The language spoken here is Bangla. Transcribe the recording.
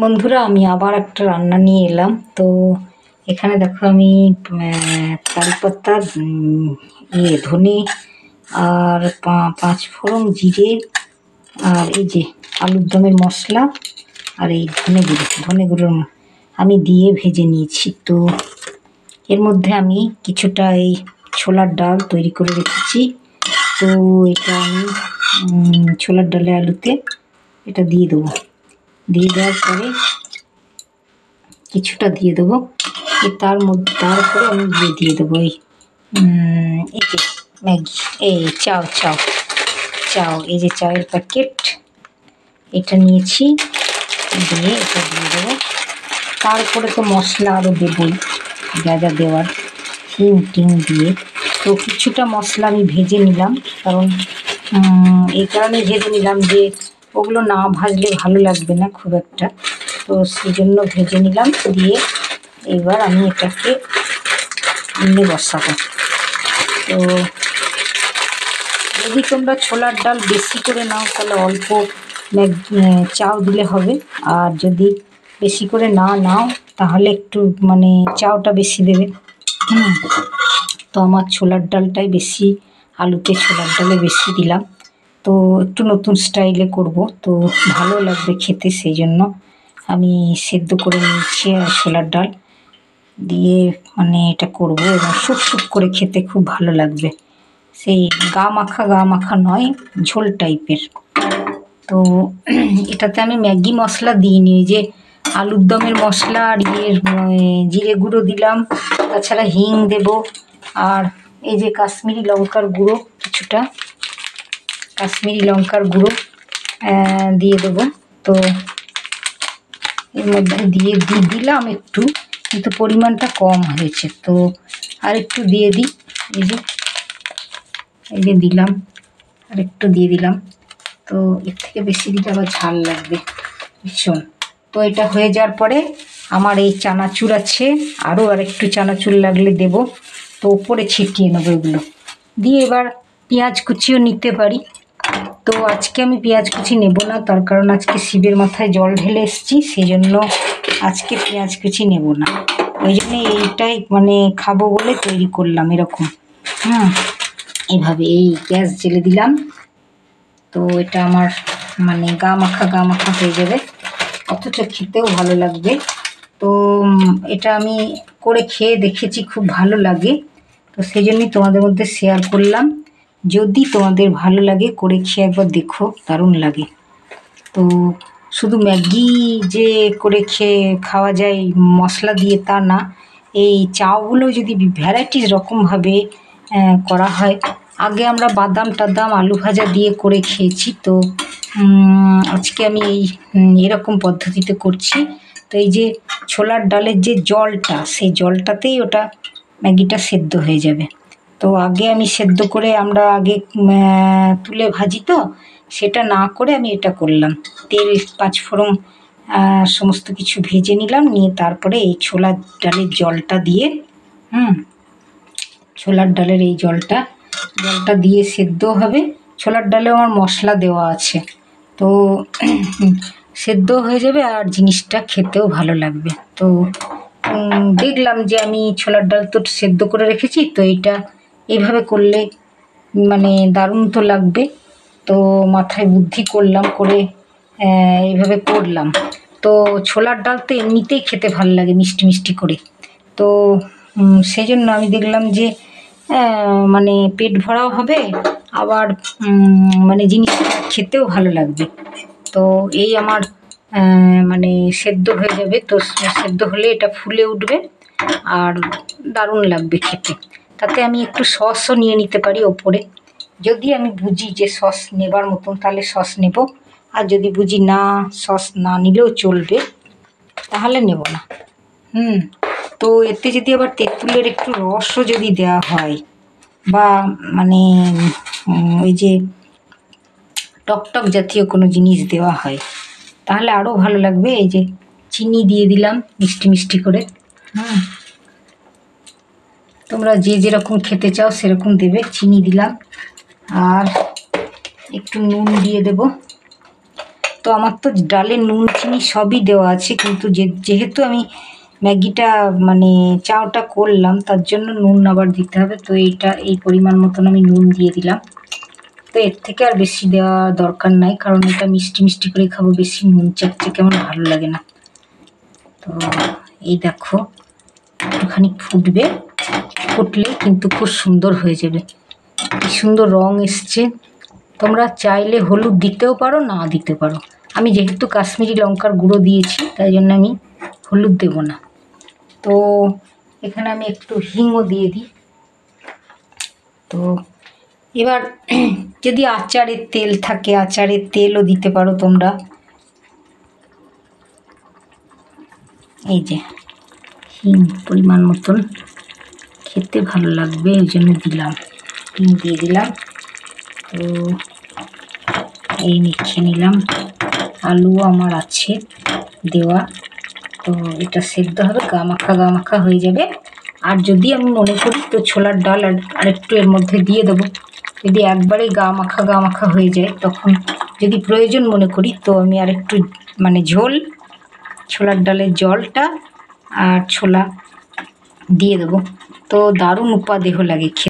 বন্ধুরা, আমি আবার একটা রান্না নিয়ে এলাম। তো এখানে দেখো আমি কারিপাতা, ধনে আর পাঁচ ফোড়ন, জিরে, আর এই যে আলুর দমের মশলা, আর এই ধনে গুঁড়ো আমি দিয়ে ভেজে নিয়েছি। তো এর মধ্যে আমি কিছুটা এই ছোলার ডাল তৈরি করে রেখেছি। তো এটা আমি ছোলার ডালে আলুতে এটা দিয়ে দেবো। দিয়ে দেওয়ার পরে কিছুটা দিয়ে দেবো, তারপরে আমি দিয়ে দেবো এই যে ম্যাগি, এই চাও এই যে চায়ের প্যাকেট এটা নিয়েছি, দিয়ে এটা দিয়ে দেবো। তারপরে তো মশলা আরও দেবই, যা যা দেওয়ার, হিং টিং দিয়ে। তো কিছুটা মশলা আমি ভেজে নিলাম, কারণ এই কারণে ভেজে নিলাম যে ওগুলো না ভাজলে ভালো লাগবে না খুব একটা। তো সেই জন্য ভেজে নিলাম। দিয়ে এবার আমি এটাকে বসাবো। তো যদি তোমরা ছোলার ডাল বেশি করে নাও তাহলে অল্প চাও দিলে হবে, আর যদি বেশি করে না নাও তাহলে একটু চাওটা বেশি দেবে। তো আমার ছোলার ডালটাই বেশি, আলুতে ছোলার ডালে বেশি দিলাম। তো একটু নতুন স্টাইলে করব, তো ভালো লাগবে খেতে, সেই জন্য আমি সেদ্ধ করে নিয়েছি আর ছোলার ডাল দিয়ে এটা করব, এবং শুক করে খেতে খুব ভালো লাগবে। সেই গা মাখা নয়, ঝোল টাইপের। তো এটাতে আমি ম্যাগি মশলা দিইনি, ওই যে আলুর দমের মশলা আর জিরে গুঁড়ো দিলাম, তাছাড়া হিং দেব, আর এই যে কাশ্মীরি লঙ্কার গুঁড়ো, কিছুটা কাশ্মীরি লঙ্কার গুঁড়ো দিয়ে দেবো। তো এর মধ্যে দিয়ে দিলাম একটু, কিন্তু পরিমাণটা কম হয়েছে, তো আর একটু দিয়ে দিই। এই যে দিলাম, আর একটু দিয়ে দিলাম। তো এর থেকে বেশি দিলে আবার ঝাল লাগবে ভীষণ। তো এটা হয়ে যাওয়ার পরে আমার এই চানাচুর আছে, আরও একটু চানাচুর লাগলে দেব। তো ওপরে ছিটিয়ে নেবো এগুলো দিয়ে। এবার পেঁয়াজ কুচিও নিতে পারি, তো আজকে আমি পেঁয়াজ কুচি নেব না, তার কারণ আজকে শিবের মাথায় জল ঢেলে এসেছি, সেই জন্য আজকে পেঁয়াজ কুচি নেব না। ওই জন্য এইটাই খাবো বলে তৈরি করলাম এরকম। এইভাবে এই গ্যাস জ্বেলে দিলাম। তো এটা আমার গা মাখা হয়ে যাবে, অথচ খেতেও ভালো লাগবে। তো এটা আমি করে খেয়ে দেখেছি, খুব ভালো লাগে। তো সেই জন্যই তোমাদের মধ্যে শেয়ার করলাম। যদি তোমাদের ভালো লাগে করে খেয়ে একবার দেখো, দারুণ লাগে। তো শুধু ম্যাগি যে করে খাওয়া যায় মশলা দিয়ে তা না, এই চাউগুলো যদি ভ্যারাইটিস রকমভাবে করা হয়। আগে আমরা বাদাম টাদাম আলু ভাজা দিয়ে করে খেয়েছি, তো আজকে আমি এরকম পদ্ধতিতে করছি। তো এই যে ছোলার ডালের যে জলটা, সেই জলটাতেই ওটা ম্যাগিটা সেদ্ধ হয়ে যাবে। তো আগে আমি সেদ্ধ করে আমরা আগে তুলে ভাজি, তো সেটা না করে আমি এটা করলাম। তেল, পাঁচ ফোড়ন সমস্ত কিছু ভেজে নিলাম, নিয়ে তারপরে এই ছোলার ডালের জলটা দিয়ে ছোলার ডালের এই জলটা দিয়ে সেদ্ধ হবে। ছোলার ডালে আমার মশলা দেওয়া আছে, তো সেদ্ধ হয়ে যাবে, আর জিনিসটা খেতেও ভালো লাগবে। তো দেখলাম যে আমি ছোলার ডাল তো সেদ্ধ করে রেখেছি, তো এইটা এইভাবে করলে দারুণ তো লাগবে। তো মাথায় বুদ্ধি করলাম, করে এইভাবে করলাম। তো ছোলার ডাল তো এমনিতেই খেতে ভালো লাগে মিষ্টি মিষ্টি করে। তো সেই জন্য আমি দেখলাম যে পেট ভরাও হবে, আবার জিনিসটা খেতেও ভালো লাগবে। তো এই আমার সেদ্ধ হয়ে যাবে। তো সেদ্ধ হলে এটা ফুলে উঠবে আর দারুণ লাগবে খেতে। তাতে আমি একটু সসও নিয়ে নিতে পারি ওপরে, যদি আমি বুঝি যে সস নেবার মতন তাহলে সস নেব, আর যদি বুঝি না সস না নিলেও চলবে তাহলে নেব না। তো এতে যদি আবার তেঁতুলের একটু রসও যদি দেওয়া হয়, বা ওই যে টকটক জাতীয় কোনো জিনিস দেওয়া হয়, তাহলে আরও ভালো লাগবে। এই যে চিনি দিয়ে দিলাম মিষ্টি মিষ্টি করে। তোমরা যে যেরকম খেতে চাও সেরকম দেবে। চিনি দিলাম, আর একটু নুন দিয়ে দেব। তো তো আমার তো ডালে নুন চিনি সবই দেওয়া আছে, কিন্তু যেহেতু আমি ম্যাগিটা মানে চাউটা করলাম তার জন্য নুন আবার দিতে হবে। তো এই পরিমাণ মতন আমি নুন দিয়ে দিলাম। তো এর থেকে আর বেশি দেওয়া দরকার নাই, কারণ এটা মিষ্টি মিষ্টি করে খাবো, বেশি নুন চাকচে আমার ভালো লাগে না। তো এই দেখো একটুখানি ফুটবে, ফুটলে কিন্তু খুব সুন্দর হয়ে যাবে। কি সুন্দর রং এসছে। তোমরা চাইলে হলুদ দিতেও পারো, না দিতে পারো। আমি যেহেতু কাশ্মীরি লঙ্কার গুঁড়ো দিয়েছি তাই জন্য আমি হলুদ দেব না। তো এখানে আমি একটু হিংও দিয়ে দিই। তো এবার যদি আচারের তেল থাকে আচারের তেলও দিতে পারো তোমরা। এই যে হিং পরিমাণ মতন, খেতে ভালো লাগবে ওই জন্য দিলাম, হিং দিয়ে দিলাম। তো এই মেখে নিলাম। আলুও আমার আছে দেওয়া, তো এটা সেদ্ধ হবে, গা মাখা হয়ে যাবে। আর যদি আমি মনে করি তো ছোলার ডাল আর একটু এর মধ্যে দিয়ে দেবো। যদি একবারে গা মাখা হয়ে যায়, তখন যদি প্রয়োজন মনে করি তো আমি আর একটু মানে ঝোল, ছোলার ডালের জলটা আর ছোলা দিয়ে দেবো। তো দারুণ উপাদেয় লাগে খেতে।